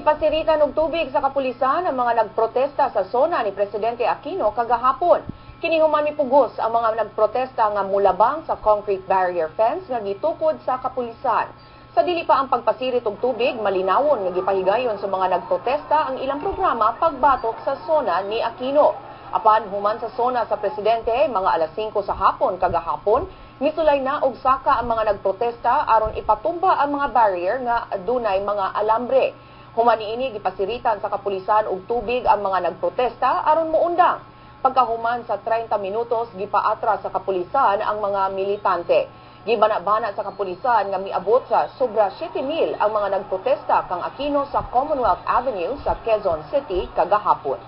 Gipasiritan og tubig sa kapulisan ang mga nagprotesta sa SONA ni Presidente Aquino kagahapon. Kini human mipugos ang mga nagprotesta nga mulabang sa concrete barrier fence nga gitukod sa kapulisan. Sa dili pa ang pagpasirit og tubig, malinawon nga gipahigayon sa mga nagprotesta ang ilang programa pagbatok sa SONA ni Aquino. Apan human sa SONA sa Presidente, mga alas 5 sa hapon kagahapon, misulay na og saka ang mga nagprotesta aron ipatumba ang mga barrier nga adunay mga alambre. Human niini gipasiritan sa kapulisan og tubig ang mga nagprotesta aron muundang. Pagkahuman sa 30 minutos gipaatras sa kapulisan ang mga militante. Gibana-bana sa kapulisan nga miabot sa sobra 7,000 ang mga nagprotesta kang Aquino sa Commonwealth Avenue sa Quezon City kagahapon.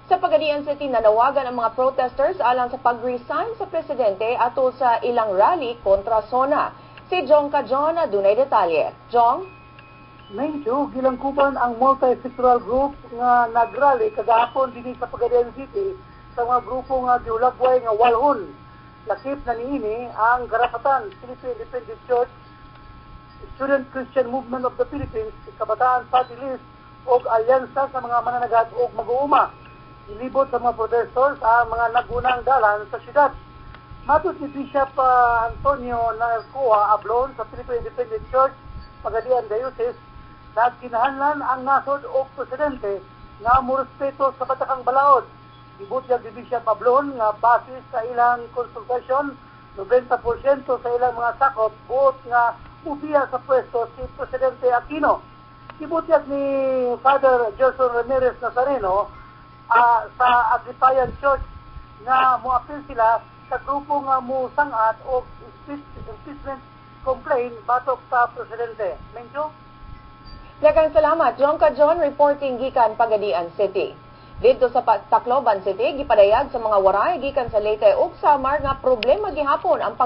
Sa Pagadian City nanawagan ang mga protesters alang sa pag-resign sa presidente atol sa ilang rally kontra SONA. Si John Adunay detalye. Jong? Medyo gilangkuban ang multi-sectoral group nga nagrally kagahapon din sa Pagadian City sa mga grupo nga giulagway nga walhon. Lakip na niini ang garapatan Philippine Independent Church, Student Christian Movement of the Philippines, Kabataan Party List o alyansa sa mga mananagat o mag-uuma. Ilibot sa mga protestors ang mga nagunang dalan sa syudad. Matud ni Bishop Antonio Narcoa Ablon sa Philippine Independent Church, Pagadian Diocese, na kinahanglan ang nasod o presidente nga murespeto sa patakang balaod. Ibutyag ni Bishop Ablon nga basis sa ilang konsultasyon, 90% sa ilang mga sakop buot nga ubiya sa pwesto si Presidente Aquino. Ibutyag ni Father Gerson Ramirez Nazareno sa Agripayan Church nga muapil sila sa grupo nga musangat o impeachment complaint batok sa Presidente. Menjo? Daghang salamat, John reporting gikan Pagadian City. Dito sa Tacloban City, gipadayag sa mga waray gikan sa Leyte ug Samar nga problema gihapon ang